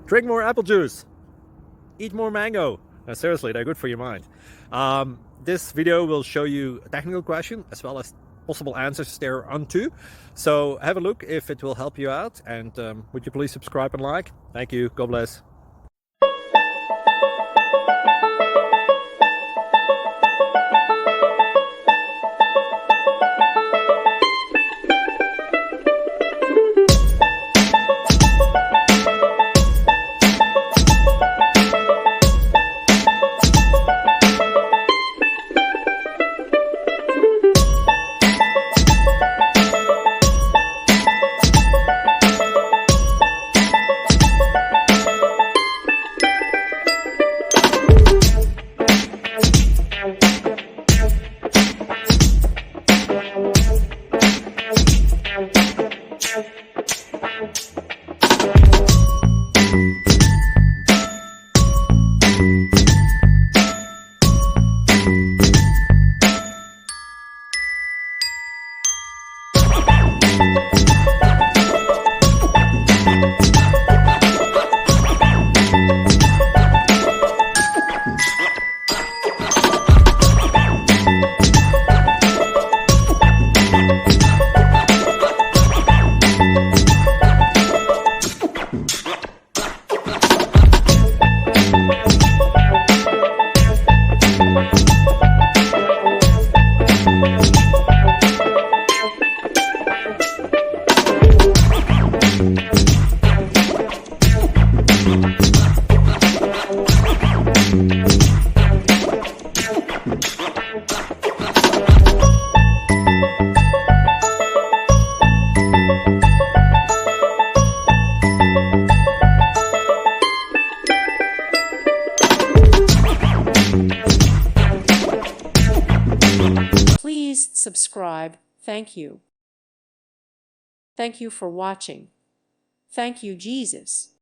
Drink more apple juice. Eat more mango. Seriously, they're good for your mind. This video will show you a technical question as well as possible answers thereunto. So have a look if it will help you out, and would you please subscribe and like? Thank you. God bless. Please subscribe. Thank you. Thank you for watching. Thank you, Jesus.